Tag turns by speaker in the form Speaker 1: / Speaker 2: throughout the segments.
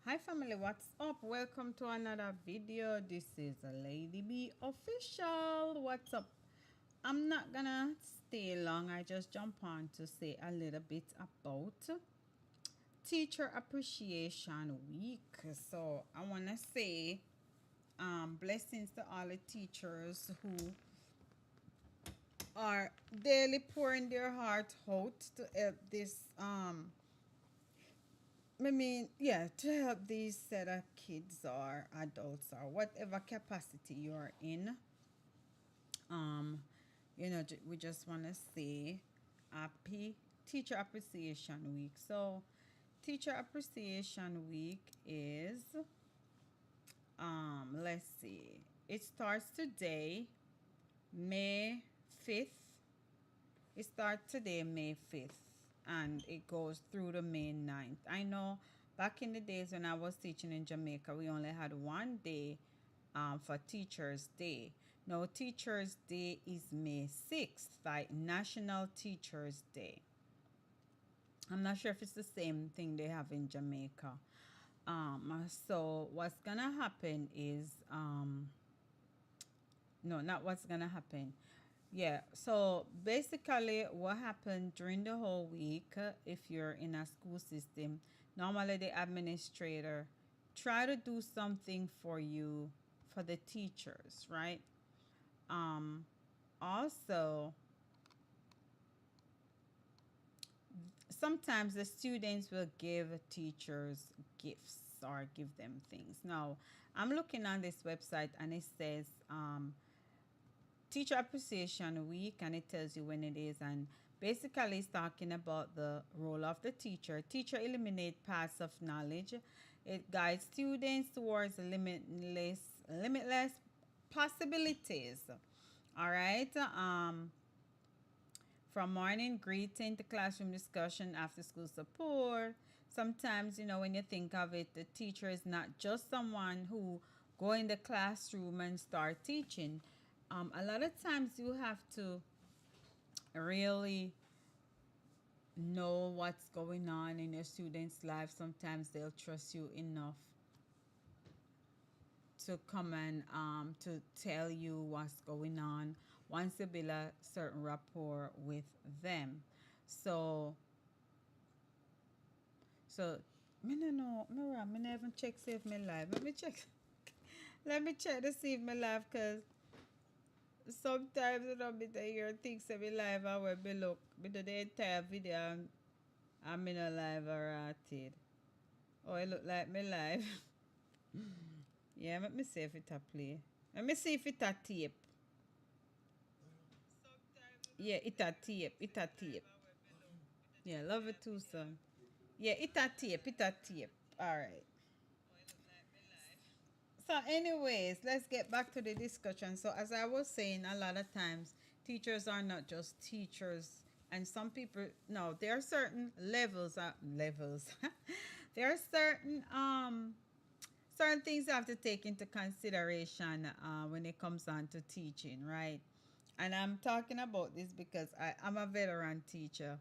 Speaker 1: Hi family, what's up? Welcome to another video. This is Lady B official. What's up? I'm not gonna stay long. I just jump on to say a little bit about Teacher Appreciation Week. So I wanna say blessings to all the teachers who are daily pouring their heart out to help this yeah, to help these set of kids or adults or whatever capacity you're in. Um, we just want to say happy Teacher Appreciation Week. So, Teacher Appreciation Week is, let's see, it starts today, May 5th. It starts today, May 5th, and it goes through the May 9th. I know back in the days when I was teaching in Jamaica, we only had one day for Teachers' Day. Now, Teachers' Day is May 6th, like National Teachers' Day. I'm not sure if it's the same thing they have in Jamaica. So what's gonna happen is, no, not what's gonna happen. Yeah, so basically, what happened during the whole week, if you're in a school system, normally the administrator try to do something for you for the teachers, right? Um, Also, sometimes the students will give teachers gifts or give them things. Now, I'm looking on this website and it says Teacher Appreciation Week, and it tells you when it is. And basically, it's talking about the role of the teacher. Teacher eliminate paths of knowledge. It guides students towards limitless possibilities. All right. From morning greeting to classroom discussion, after school support. Sometimes, when you think of it, the teacher is not just someone who go in the classroom and start teaching. A lot of times you have to really know what's going on in your students' life. Sometimes they'll trust you enough to come and to tell you what's going on once you build a certain rapport with them. So So, me no know, me never even check see if me live. Let me check. Let me check to see if me live, cause sometimes me to hear things say me live and when me look, me do the entire video and me no live or rated. Oh, it look like me live. Yeah, let me see if it a play. Let me see if it a tape. Yeah, it a tape. It a tape. Yeah, love it too, son. Yeah, it a tape. It a tape. All right. So, anyways, let's get back to the discussion. So, as I was saying, a lot of times teachers are not just teachers, and some people no, there are certain levels. There are certain things you have to take into consideration when it comes on to teaching, right? And I'm talking about this because I'm a veteran teacher.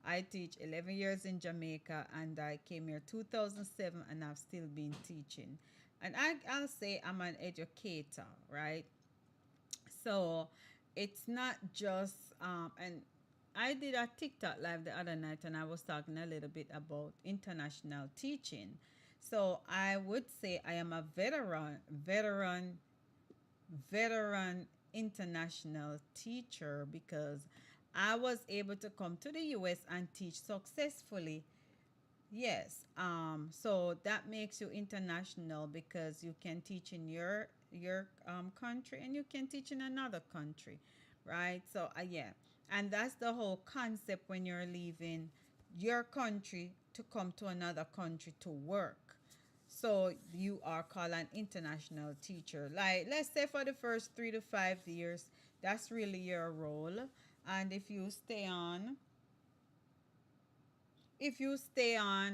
Speaker 1: I teach 11 years in Jamaica and I came here 2007 and I've still been teaching. And I'll say I'm an educator, right? So it's not just, and I did a TikTok live the other night and I was talking a little bit about international teaching. So I would say I am a veteran international teacher because I was able to come to the US and teach successfully. Yes. So that makes you international because you can teach in your country and you can teach in another country, right? So yeah, and that's the whole concept when you're leaving your country to come to another country to work. So you are called an international teacher. Like let's say for the first 3 to 5 years, that's really your role. And if you stay on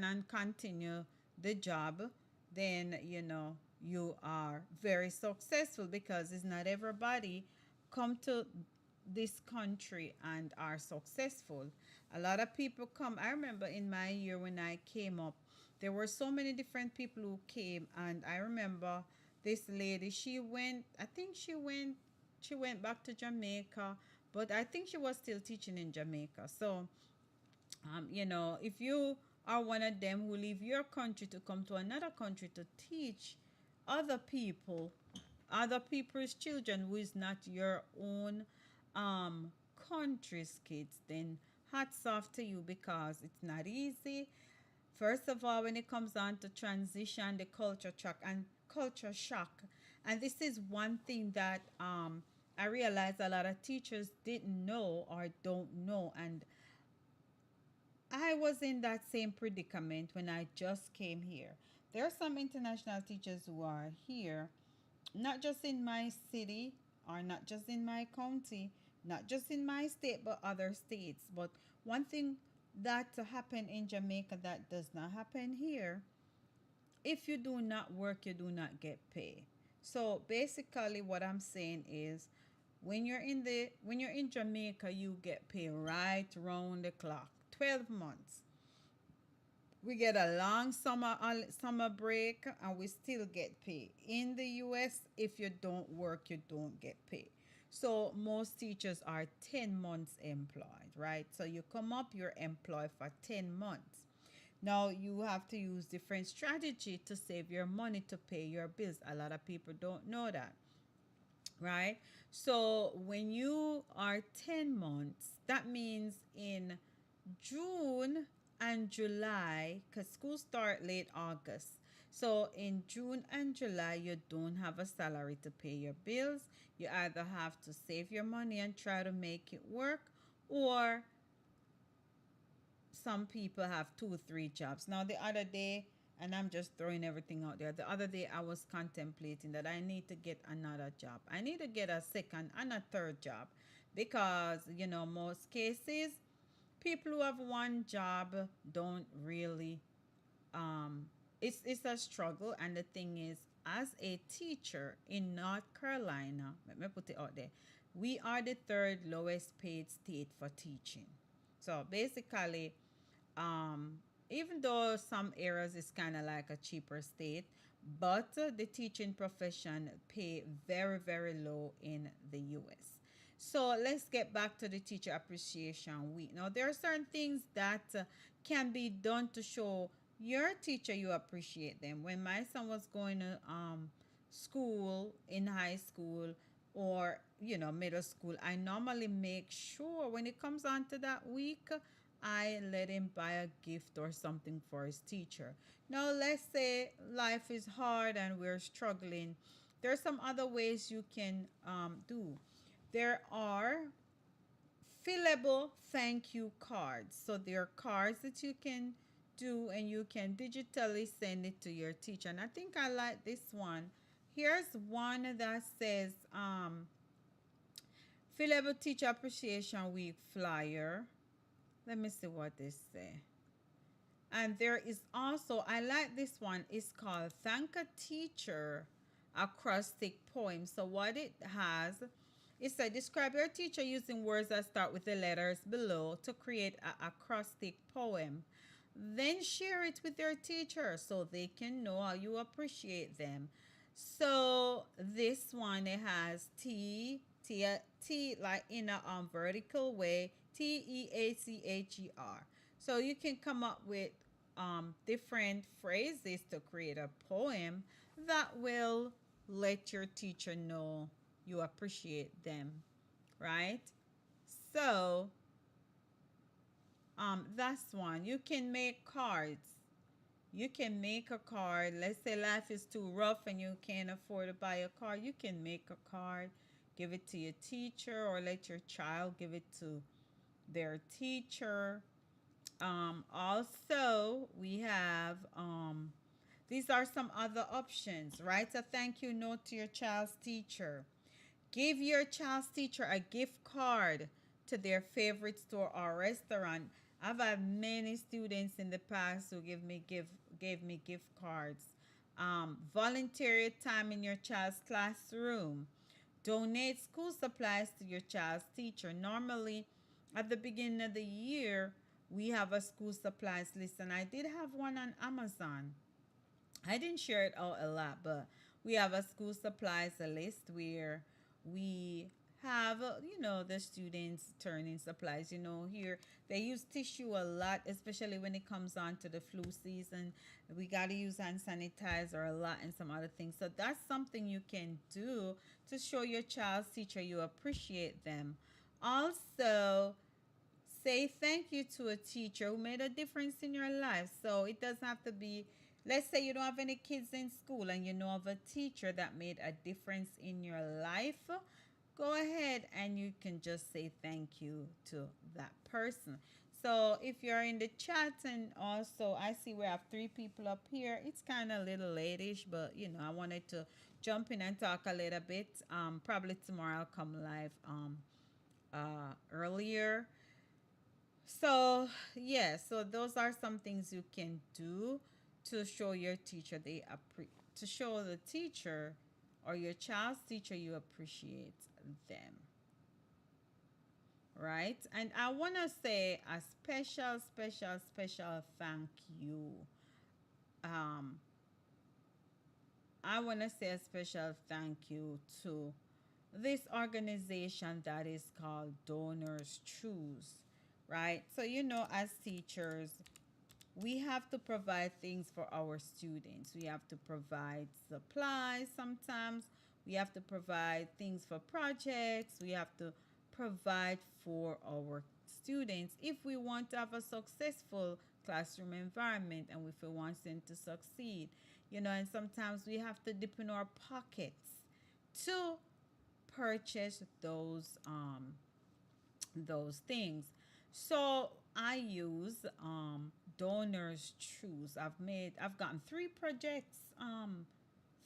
Speaker 1: and continue the job, then you are very successful because it's not everybody come to this country and are successful. A lot of people come. I remember in my year when I came up, There were so many different people who came, and I remember this lady. She went. I think she went. She went back to Jamaica, but I think she was still teaching in Jamaica. So if you are one of them who leave your country to come to another country to teach other people, other people's children who is not your own um, country's kids, then hats off to you because it's not easy. First of all, when it comes on to transition, the culture shock, and this is one thing that I realized a lot of teachers didn't know or don't know, and I was in that same predicament when I just came here. There are some international teachers who are here, not just in my city or not just in my county, not just in my state, but other states. But one thing that happened in Jamaica that does not happen here, if you do not work, you do not get pay. So basically what I'm saying is when you're in Jamaica, you get paid right round the clock. 12 months. We get a long summer break and we still get paid. In the US, if you don't work, you don't get paid. So most teachers are 10 months employed, right? So you come up, you're employed for 10 months. Now you have to use different strategy to save your money to pay your bills. A lot of people don't know that, right? So when you are 10 months, that means in June and July, because school start late August. So in June and July, you don't have a salary to pay your bills. You either have to save your money and try to make it work, or some people have two or three jobs. Now, the other day, and I'm just throwing everything out there, the other day I was contemplating that I need to get another job. I need to get a second and a third job because, most cases, people who have one job don't really it's a struggle. And the thing is, as a teacher in North Carolina, let me put it out there, we are the third lowest paid state for teaching. So basically, um, even though some areas is kind of like a cheaper state, but the teaching profession pay very, very low in the US. So let's get back to the Teacher Appreciation Week. Now, there are certain things that can be done to show your teacher you appreciate them. When my son was going to school in high school or middle school, I normally make sure when it comes on to that week, I let him buy a gift or something for his teacher. Now, let's say life is hard and we're struggling. There are some other ways you can do. There are fillable thank you cards. So there are cards that you can do and you can digitally send it to your teacher. And I think I like this one. Here's one that says fillable teacher appreciation week flyer. Let me see what this say. And there is also, I like this one, it's called Thank a Teacher Acrostic Poem. So what it has, it said, describe your teacher using words that start with the letters below to create an acrostic poem. Then share it with your teacher so they can know how you appreciate them. So this one, it has T like in a vertical way, TEACHER. So you can come up with different phrases to create a poem that will let your teacher know you appreciate them, right? So that's one. You can make cards. You can make a card. Let's say life is too rough and you can't afford to buy a card. You can make a card, give it to your teacher, or let your child give it to their teacher. Also, we have these are some other options. Write a thank you note to your child's teacher. Give your child's teacher a gift card to their favorite store or restaurant. I've had many students in the past who gave me gift cards. Volunteer time in your child's classroom. Donate school supplies to your child's teacher. Normally, at the beginning of the year, We have a school supplies list, and I did have one on Amazon. I didn't share it out a lot, but we have a school supplies list where we have, the students turning supplies. Here they use tissue a lot, especially when it comes on to the flu season. We got to use hand sanitizer a lot and some other things. So that's something you can do to show your child's teacher you appreciate them. Also, say thank you to a teacher who made a difference in your life. So it doesn't have to be, let's say you don't have any kids in school and you know of a teacher that made a difference in your life. Go ahead and you can just say thank you to that person. So if you're in the chat, and also I see we have three people up here. It's kind of a little late-ish, but I wanted to jump in and talk a little bit. Probably tomorrow I'll come live earlier. So, yeah, so those are some things you can do to show your teacher to show the teacher or your child's teacher you appreciate them, right? And I want to say a special, special, special thank you. Um, I want to say a special thank you to this organization that is called Donors Choose, right? So, as teachers, we have to provide things for our students. We have to provide supplies sometimes. We have to provide things for projects. We have to provide for our students if we want to have a successful classroom environment and if we want them to succeed. And sometimes we have to dip in our pockets to purchase those things. So I use Donors Choose. I've gotten three projects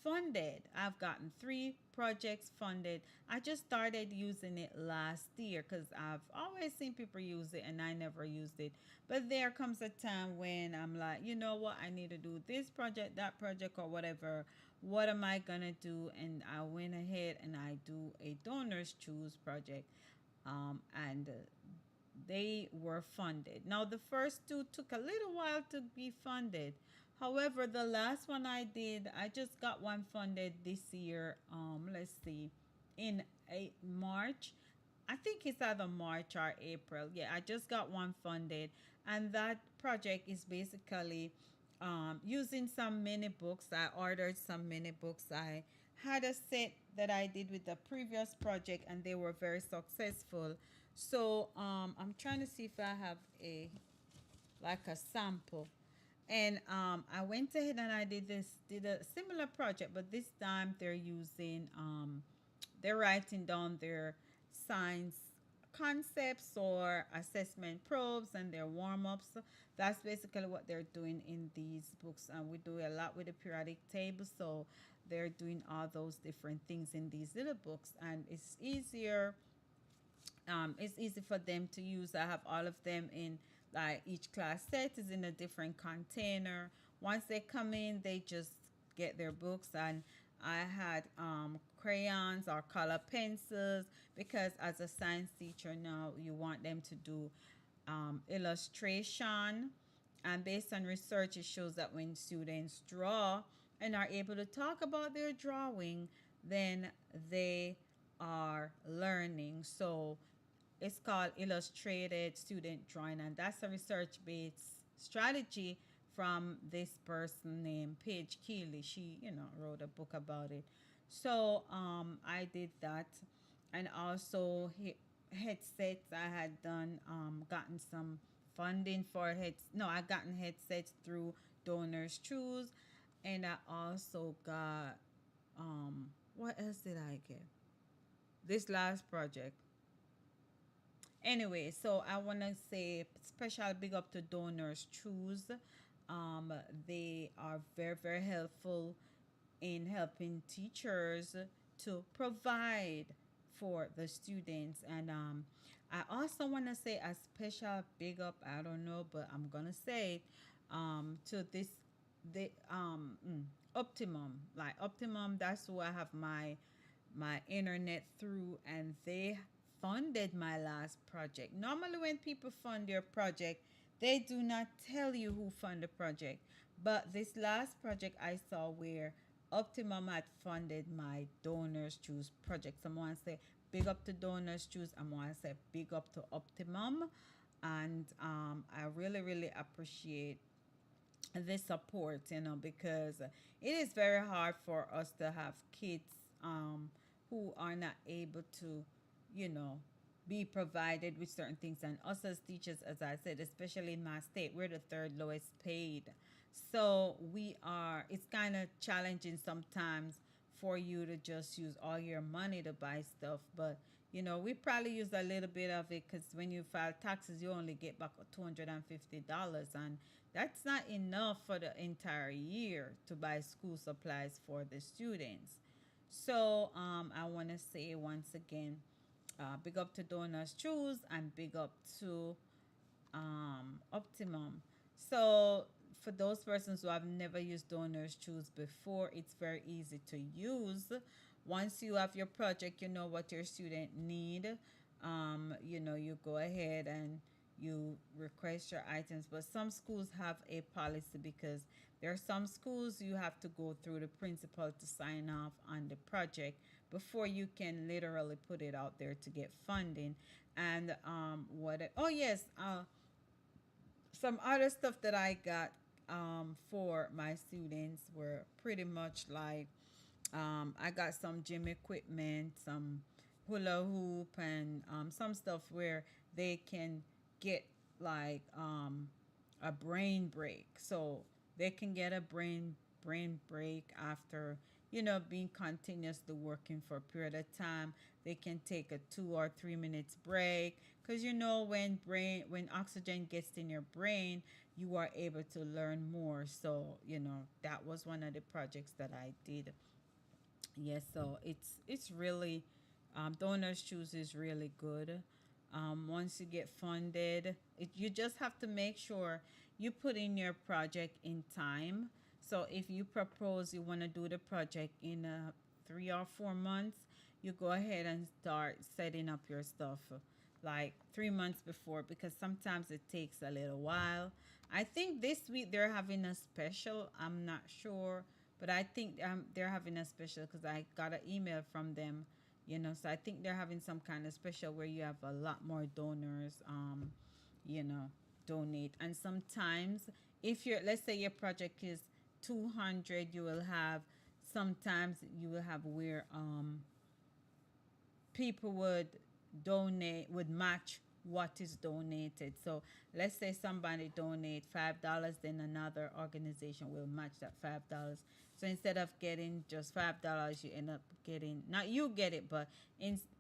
Speaker 1: funded. I've gotten three projects funded. I just started using it last year because I've always seen people use it and I never used it. But there comes a time when I'm like, you know what, I need to do this project, that project, or whatever. What am I gonna do? And I went ahead and I do a Donors Choose project. And they were funded. Now, the first two took a little while to be funded. However, the last one I did, I just got one funded this year. Let's see, in March. I think it's either March or April. Yeah, I just got one funded, and that project is basically using some mini books. I ordered some mini books. I had a set that I did with the previous project, and they were very successful. So I'm trying to see if I have a like a sample. And I went ahead and I did a similar project, but this time they're writing down their science concepts or assessment probes and their warm ups. That's basically what they're doing in these books. And we do a lot with the periodic table, so they're doing all those different things in these little books, and it's easy for them to use. I have all of them in, like, each class set is in a different container. Once they come in, they just get their books, and I had crayons or color pencils because as a science teacher now you want them to do illustration, and based on research it shows that when students draw and are able to talk about their drawing, then they are learning. So it's called Illustrated Student Drawing, and that's a research based strategy from this person named Paige Keeley. She, wrote a book about it. So I did that, and also headsets. I had gotten some funding for heads. No, I gotten headsets through Donors Choose, and I also got what else did I get? This last project. Anyway, so I want to say special big up to Donors Choose. They are very, very helpful in helping teachers to provide for the students. And I also want to say a special big up, I don't know, but I'm going to say to the Optimum. Like Optimum, that's who I have my internet through, and they funded my last project. Normally when people fund your project, They do not tell you who fund the project. But this last project I saw where Optimum had funded my Donors Choose project. Someone say big up to Donors Choose. I want to say big up to Optimum. And I really, really appreciate this support, because it is very hard for us to have kids um, who are not able to, you know, be provided with certain things. And us as teachers, as I said, especially in my state, we're the third lowest paid. So it's kind of challenging sometimes for you to just use all your money to buy stuff. But, we probably use a little bit of it because when you file taxes, you only get back $250. And that's not enough for the entire year to buy school supplies for the students. So I want to say once again, big up to Donors Choose and big up to Optimum. So for those persons who have never used Donors Choose before, it's very easy to use. Once you have your project, you know what your student need. You go ahead and you request your items. But some schools have a policy because there are some schools you have to go through the principal to sign off on the project before you can literally put it out there to get funding. And oh yes, some other stuff that I got for my students were pretty much like I got some gym equipment, some hula hoop, and some stuff where they can get like a brain break. So they can get a brain break after being continuously working for a period of time. They can take a 2 or 3 minutes break because when oxygen gets in your brain, you are able to learn more. So that was one of the projects that I did. Yes, so it's really Donors Choose is really good. Once you get funded, you just have to make sure you put in your project in time. So if you propose you want to do the project in 3 or 4 months, you go ahead and start setting up your stuff like 3 months before because sometimes it takes a little while. I think this week they're having a special. I'm not sure, but I think they're having a special because I got an email from them. So I think they're having some kind of special where you have a lot more donors. You know, donate. And sometimes, if let's say your project is 200, you will have sometimes you will have where people would match what is donated. So let's say somebody donate $5, then another organization will match that $5. So instead of getting just $5, you end up getting not you get it, but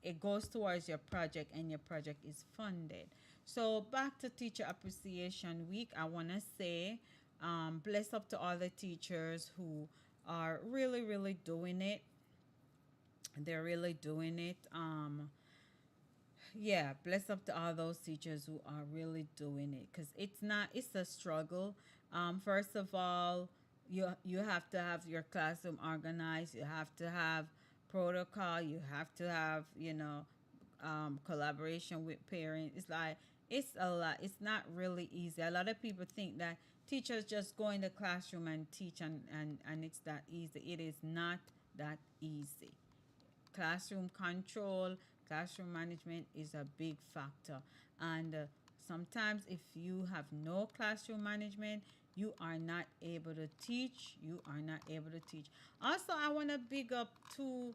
Speaker 1: it goes towards your project, and your project is funded. So back to Teacher Appreciation Week, I want to say, bless up to all the teachers who are really, really doing it. They're really doing it. Yeah, bless up to all those teachers who are really doing it because it's a struggle. First of all, you have to have your classroom organized. You have to have protocol. You have to have collaboration with parents. It's a lot. It's not really easy. A lot of people think that teachers just go in the classroom and teach, and it's that easy. It is not that easy. Classroom control, classroom management is a big factor. And sometimes, if you have no classroom management, you are not able to teach. You are not able to teach. Also, I want to big up two.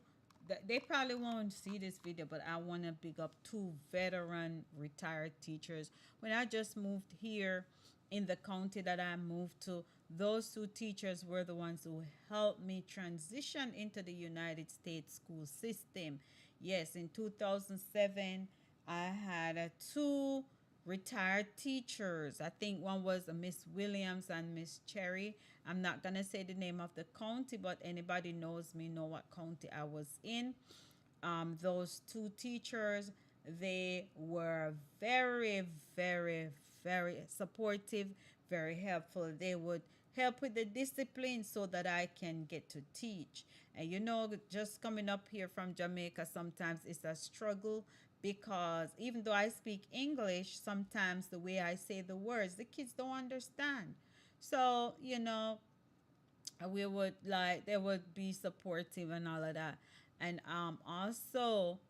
Speaker 1: They probably won't see this video, but I want to big up two veteran retired teachers. When I just moved here in the county that I moved to, those two teachers were the ones who helped me transition into the United States school system. Yes, in 2007, I had two retired teachers. I think one was Miss Williams and Miss Cherry. I'm not going to say the name of the county, but anybody knows me know what county I was in. Those two teachers, they were very, very, very supportive, very helpful. They would help with the discipline so that I can get to teach. And just coming up here from Jamaica, sometimes it's a struggle because even though I speak English, sometimes the way I say the words, the kids don't understand. So, we would like they would be supportive and all of that. And also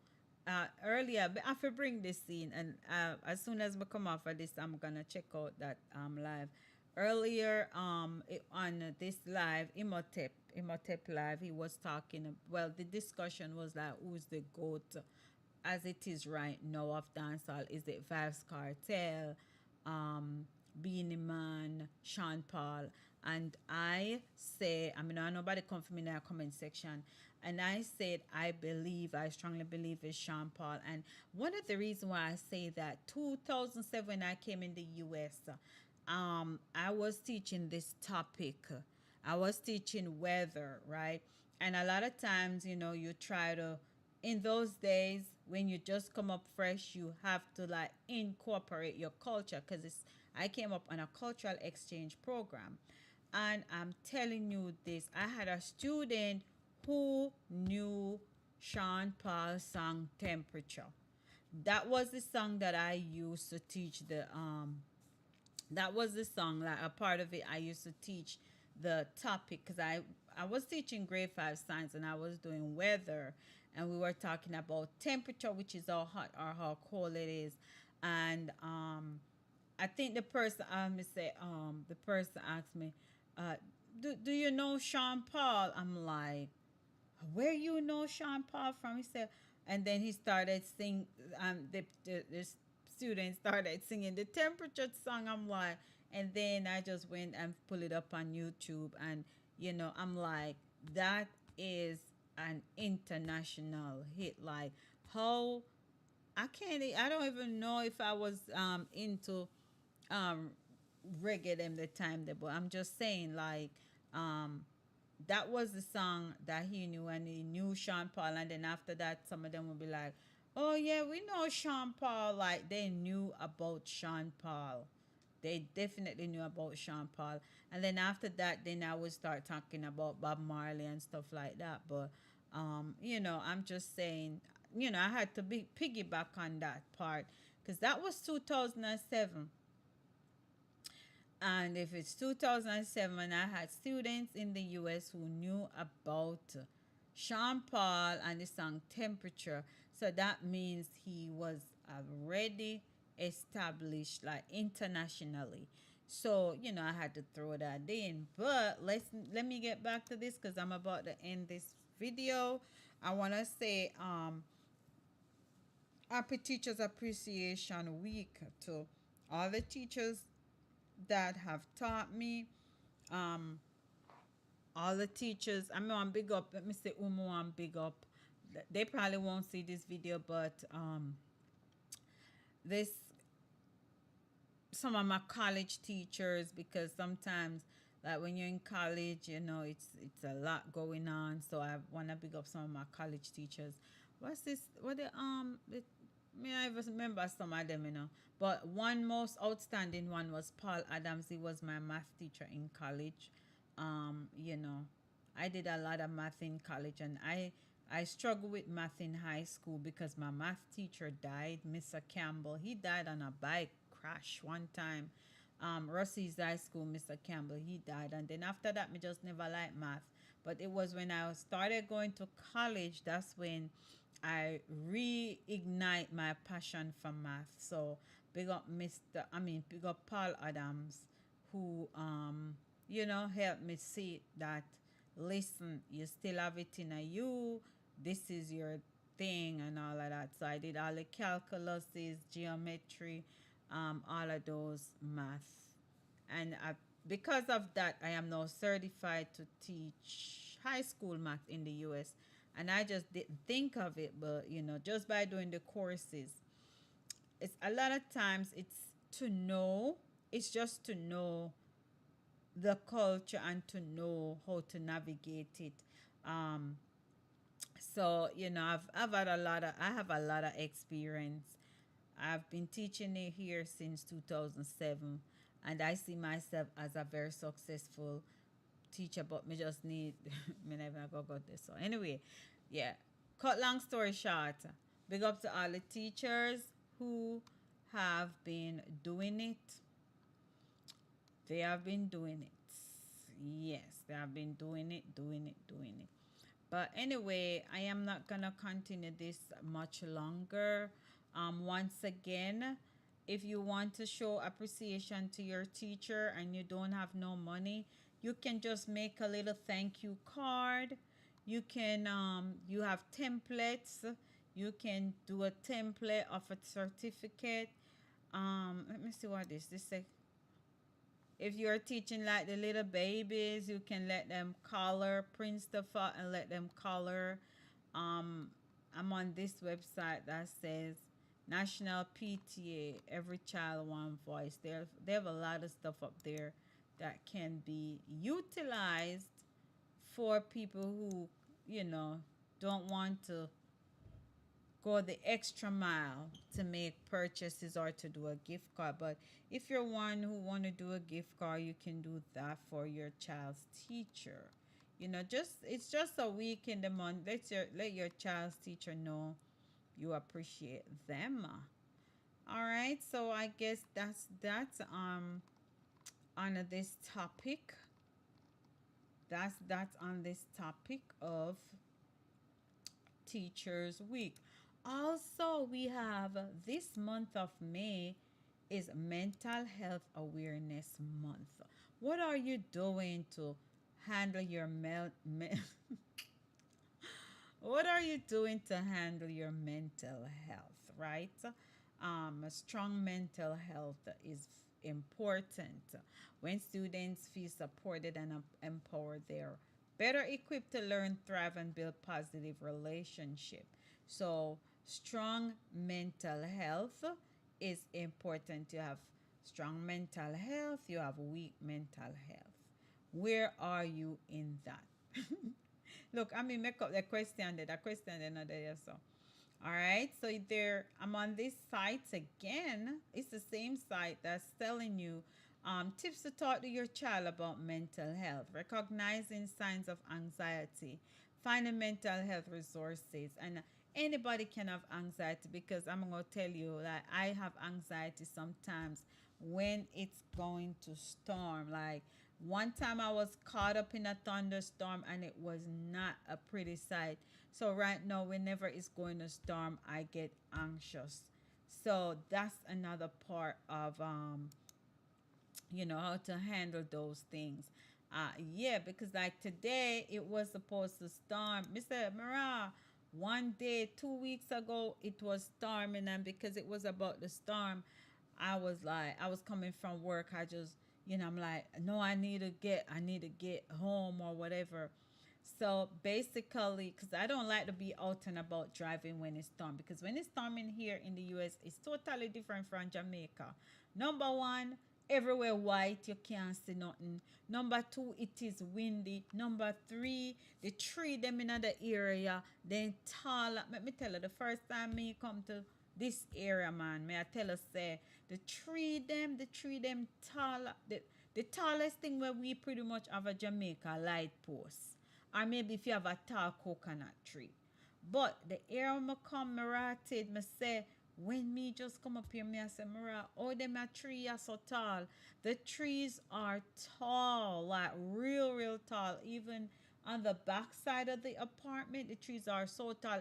Speaker 1: earlier, but I have to bring this in, and as soon as we come off of this, I'm gonna check out that live. Earlier on this live, Imhotep live, he was talking. Well, the discussion was like, who's the goat as it is right now of dancehall? Is it Vibes Cartel, um, Beanie Man, Sean Paul? And I say, I mean, nobody come from me in the comment section, and I said, I strongly believe it's Sean Paul. And one of the reasons why I say that, 2007, when I came in the US, I was teaching this topic. I was teaching weather, right? And a lot of times, you try to, in those days, when you just come up fresh, you have to like incorporate your culture, because I came up on a cultural exchange program. And I'm telling you this, I had a student who knew Sean Paul's song Temperature. That was the song that I used to teach that was the song, like a part of it I used to teach the topic, because I was teaching grade 5 science, and I was doing weather, and we were talking about temperature, which is how hot or how cold it is. And I think the person asked me, uh, do you know Sean Paul? I'm like, where you know Sean Paul from? He said, and then he started sing. The student started singing the temperature song. I'm like, and then I just went and pull it up on YouTube, and I'm like, that is an international hit. Like, how I don't even know if I was into um reggae them the time there, but I'm just saying, like, um that was the song that he knew, and he knew Sean Paul. And then after that, some of them would be like, oh yeah, we know Sean Paul. Like, they knew about Sean Paul. They definitely knew about Sean Paul. And then after that, then I would start talking about Bob Marley and stuff like that. But I'm just saying, I had to be piggyback on that part, because that was 2007. And if it's 2007, I had students in the US who knew about Sean Paul and the song Temperature. So that means he was already established, like, internationally. So, I had to throw that in. But let me get back to this, because I'm about to end this video. I want to say Happy Teachers Appreciation Week to all the teachers that have taught me. Um, all the teachers. I mean, I'm big up. Let me say, Umu, I'm big up. They probably won't see this video, but this some of my college teachers, because sometimes, like, when you're in college, it's a lot going on. So I want to big up some of my college teachers. What's this? What the me I even remember some of them, But one most outstanding one was Paul Adams. He was my math teacher in college. I did a lot of math in college, and I struggled with math in high school because my math teacher died, Mr. Campbell. He died on a bike crash one time. Russie's high school, Mr. Campbell, he died. And then after that, me just never liked math. But it was when I started going to college, that's when I reignite my passion for math. So big up Paul Adams, who helped me see that, listen, you still have it in a you. This is your thing and all of that. So I did all the calculuses, geometry, all of those math. And because of that, I am now certified to teach high school math in the US. And I just didn't think of it, but just by doing the courses, it's a lot of times to know, it's just to know the culture and to know how to navigate it. Um, so I've had I have a lot of experience. I've been teaching it here since 2007, and I see myself as a very successful teacher. But me just need me never go got this. So anyway, yeah. Cut long story short, Big up to all the teachers who have been doing it. They have been doing it. Yes, they have been doing it, doing it, doing it. But anyway, I am not gonna continue this much longer. Once again, if you want to show appreciation to your teacher and you don't have no money, you can just make a little thank you card. You have templates. You can do a template of a certificate. Let me see what this say. If you're teaching like the little babies, you can let them color, print stuff out and let them color. Um, I'm on this website that says National PTA, Every Child One Voice. They have a lot of stuff up there that can be utilized for people who, you know, don't want to go the extra mile to make purchases or to do a gift card. But if you're one who want to do a gift card, you can do that for your child's teacher. You know, just it's just a week in the month. Let your child's teacher know you appreciate them. All right, so I guess that's on this topic. That's on this topic of Teachers Week. Also, we have this month of May is Mental Health Awareness Month. What are you doing to handle your what are you doing to handle your mental health, right? A strong mental health is important. When students feel supported and empowered, they're better equipped to learn, thrive, and build positive relationship. So, strong mental health is important. You have strong mental health, you have weak mental health. Where are you in that? Look, I mean, make up the question there, not there, so. All right, so there, I'm on this site again. It's the same site that's telling you tips to talk to your child about mental health, recognizing signs of anxiety, finding mental health resources, and anybody can have anxiety because I'm gonna tell you that I have anxiety sometimes when it's going to storm. Like one time I was caught up in a thunderstorm and it was not a pretty sight. So right now, whenever it's going to storm, I get anxious. So that's another part of how to handle those things. Yeah, because like today it was supposed to storm. Mr. Mara, one day 2 weeks ago it was storming, and because it was about the storm, I was coming from work. I'm like, no, I need to get home or whatever. So basically, because I don't like to be out and about driving when it's storm, because when it's storming here in the US, it's totally different from Jamaica. Number one, everywhere white, you can't see nothing. Number two, it is windy. Number three, the tree them in the area, then tall. Let me tell you, the first time me come to this area, man, may I tell us, say, the tree them tall. The tallest thing where we pretty much have a Jamaica light post, or maybe if you have a tall coconut tree. But the air me come, me rated, me say, when me just come up here, me I say, Mara, oh, them a tree are so tall. The trees are tall, like real, real tall. Even on the back side of the apartment, the trees are so tall.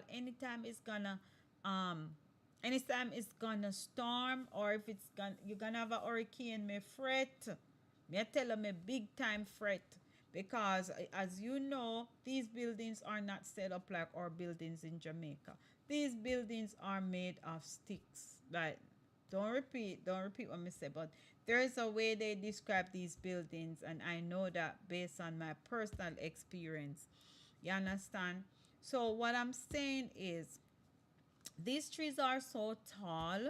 Speaker 1: Um, anytime it's gonna storm, or if you're gonna have a hurricane, me fret. Me I tell them a big time fret, because as you know, these buildings are not set up like our buildings in Jamaica. These buildings are made of sticks. Like, don't repeat what I say, but there is a way they describe these buildings, and I know that based on my personal experience. You understand? So what I'm saying is, these trees are so tall,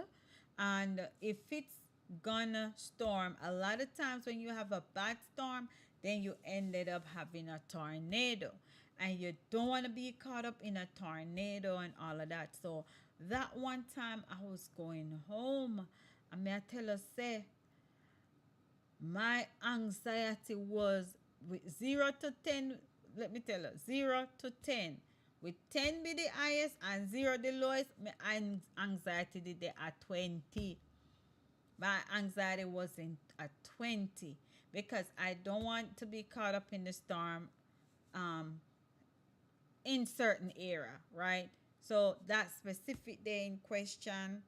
Speaker 1: and if it's gonna storm, a lot of times when you have a bad storm, then you ended up having a tornado, and you don't want to be caught up in a tornado and all of that. So that one time I was going home, I mean, I tell her, say, my anxiety was with 0 to 10. Let me tell you, 0 to 10 With 10 be the highest and 0 the lowest, my anxiety did there at 20. My anxiety was in at 20 because I don't want to be caught up in the storm um, in certain era, right? So that specific day in question,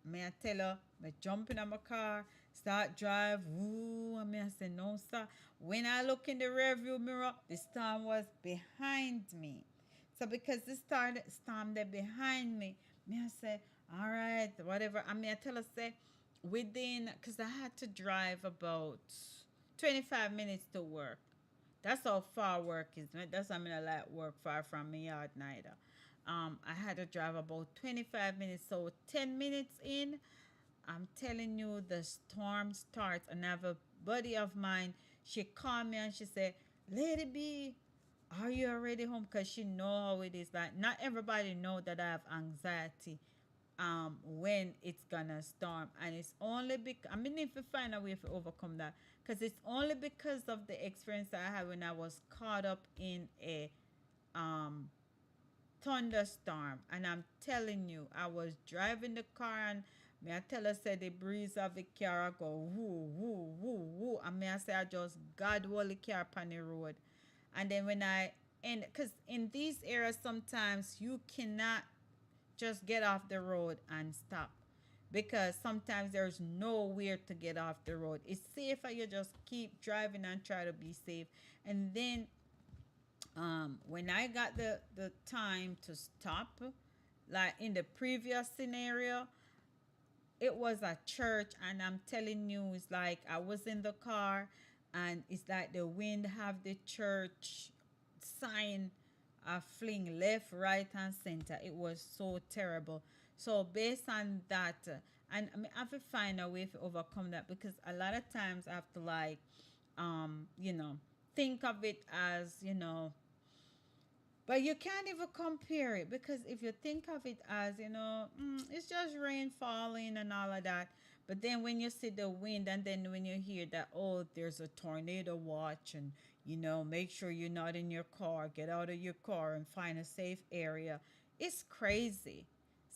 Speaker 1: may I tell her, me jump in my car, start drive, woo, and me I say, no, sir. When I look in the rearview mirror, the storm was behind me. So because the storm there behind me, me I say, all right, whatever. I mean, I tell her, say, within, because I had to drive about 25 minutes to work. That's how far work is. That's why I mean I like work far from my yard neither. I had to drive about 25 minutes. So 10 minutes in, I'm telling you, the storm starts. And I have a buddy of mine. She called me and she said, "Lady B, are you already home?" Because she know how it is. Like not everybody know that I have anxiety when it's gonna storm, and it's only because I mean if you find a way to overcome that, because it's only because of the experience that I had when I was caught up in a um thunderstorm. And I'm telling you, I was driving the car and me I tell her say the breeze of the car I go woo woo woo woo, and me I say I just God hold the car on the road. And then when I and because in these areas sometimes you cannot just get off the road and stop, because sometimes there's nowhere to get off the road. It's safer you just keep driving and try to be safe. And then when I got the time to stop, like in the previous scenario, it was a church, and I'm telling you, it's like I was in the car, and it's like the wind have the church sign fling left, right, and center. It was so terrible. So based on that, and I mean, I have to find a way to overcome that, because a lot of times I have to like, you know, think of it as but you can't even compare it, because if you think of it as, it's just rain falling and all of that. But then when you see the wind, and then when you hear that, oh, there's a tornado watch, and, make sure you're not in your car, get out of your car and find a safe area. It's crazy.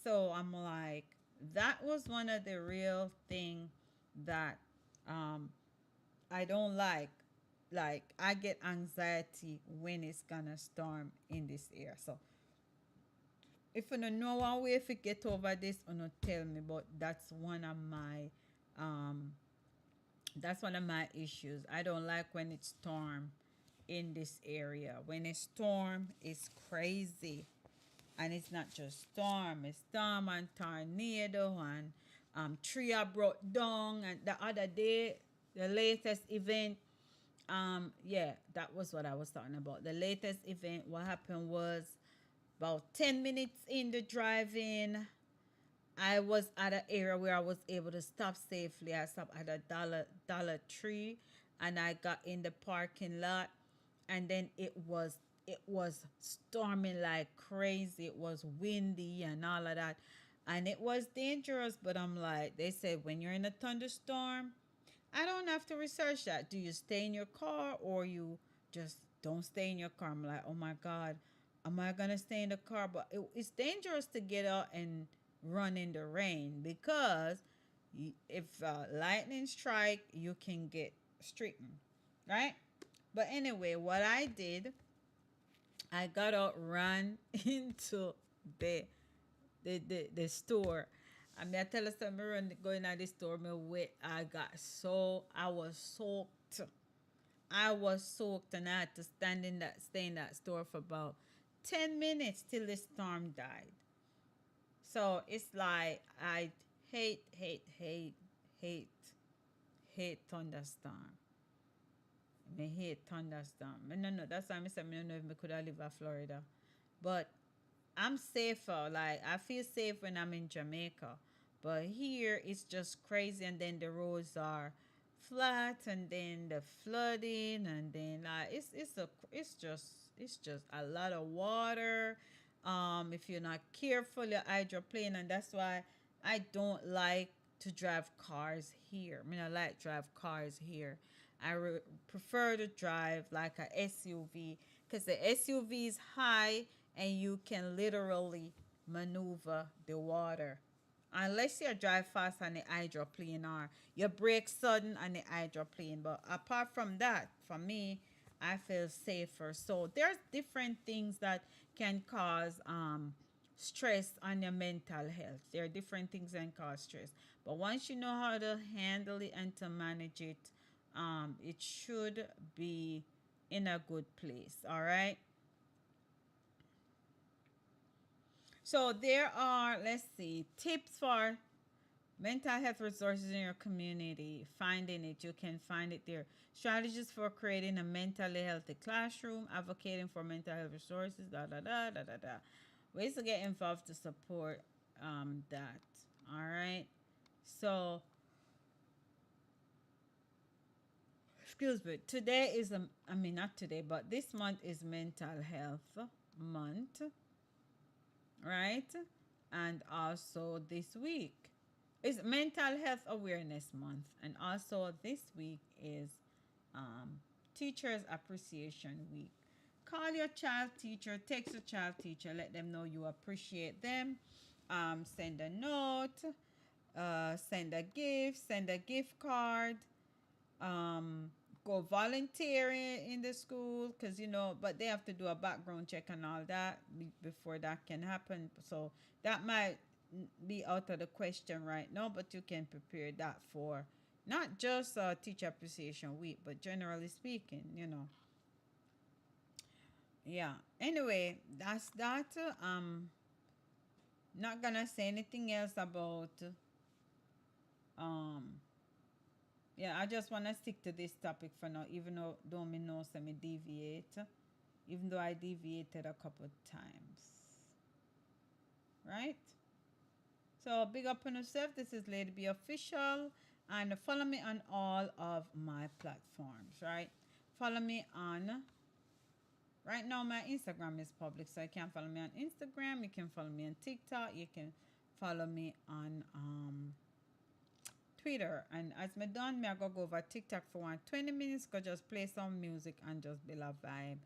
Speaker 1: So I'm like, that was one of the real thing that um, I don't like. Like I get anxiety when it's gonna storm in this area. So if you don't know one way if you get over this, or not tell me. But um that's one of my issues. I don't like when it storm in this area. When it storm, it's crazy. And it's not just storm, it's storm and tornado, and tree are brought down. And the other day, the latest event, yeah, that was what I was talking about. The latest event, what happened was about 10 minutes in the driving, I was at an area where I was able to stop safely. I stopped at a Dollar Tree, and I got in the parking lot, and then it was storming like crazy. It was windy and all of that. And it was dangerous, but I'm like, they said when you're in a thunderstorm, I don't have to research that. Do you stay in your car, or you just don't stay in your car? I'm like, oh my God, am I going to stay in the car? But it's dangerous to get out and run in the rain, because if lightning strike, you can get stricken, right? But anyway, what I did, I got out, ran into the the store. I mean, I tell us something, run going at the store, me wet. I was soaked. I was soaked, and I had to stay in that store for about 10 minutes till the storm died. So it's like I hate, hate, hate, hate, hate thunderstorm. Me hate thunderstorm. Me no, no, that's why I said me no know if me could have lived in Florida. But I'm safer. Like I feel safe when I'm in Jamaica. But here it's just crazy, and then the roads are flat, and then the flooding, and then like it's just a lot of water. If you're not careful, you hydroplane, and that's why I don't like to drive cars here. I mean, I like drive cars here. Prefer to drive like a SUV, because the SUV is high, and you can literally maneuver the water. Unless you drive fast on the hydroplane or you brake sudden on the hydroplane. But apart from that, for me, I feel safer. So there's different things that can cause stress on your mental health. There are different things that can cause stress. But once you know how to handle it and to manage it, it should be in a good place. All right. So there are, let's see, tips for mental health resources in your community. Finding it, you can find it there. Strategies for creating a mentally healthy classroom, advocating for mental health resources, da da da da da da. Ways to get involved to support that. All right. So, excuse me. Today is I mean not today, but this month is Mental Health Month, right? And also this week is Mental Health Awareness Month, and also this week is um, Teachers Appreciation Week. Call your child teacher, text your child teacher, let them know you appreciate them. Send a note, send a gift, send a gift card, um, go volunteer in the school because but they have to do a background check and all that before that can happen. So that might be out of the question right now, but you can prepare that for not just Teacher Appreciation Week, but generally speaking, yeah. Anyway, that's that. Not gonna say anything else about um yeah, I just wanna stick to this topic for now, even though me know some me deviate. Even though I deviated a couple times. Right? So big up on yourself. This is Lady B Official. And follow me on all of my platforms, right? Follow me on right now my Instagram is public, so you can follow me on Instagram, you can follow me on TikTok, you can follow me on Twitter. And as me done, me I go over TikTok for 20 minutes, go just play some music and just build a vibe.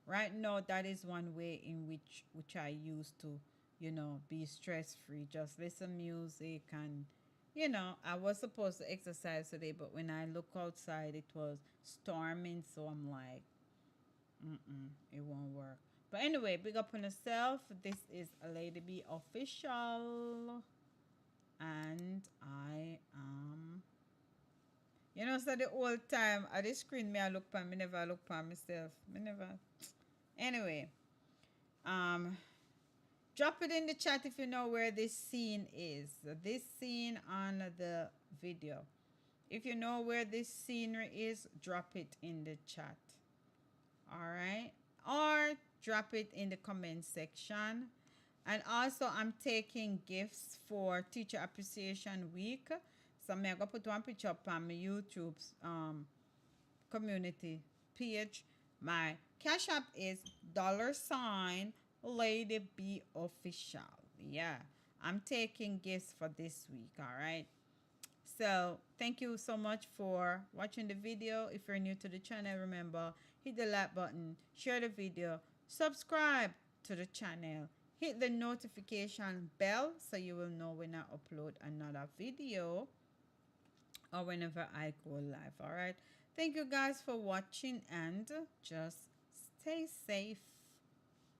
Speaker 1: Right now, that is one way in which I use to, be stress free. Just listen music and I was supposed to exercise today, but when I look outside, it was storming, so I'm like, it won't work. But anyway, big up on yourself. This is a Lady B Official, and I am. So the whole time at the screen, me I look for me never look for myself. Me never. Anyway, um, drop it in the chat if you know where this scene is. This scene on the video. If you know where this scenery is, drop it in the chat. All right, or drop it in the comment section. And also, I'm taking gifts for Teacher Appreciation Week. So I'm going to put one picture up on my YouTube's community page. My cash app is $ Lady B Official. Yeah, I'm taking gifts for this week. All right. So thank you so much for watching the video. If you're new to the channel, remember, hit the like button, share the video, subscribe to the channel, hit the notification bell so you will know when I upload another video or whenever I go live. All right. Thank you guys for watching, and just stay safe.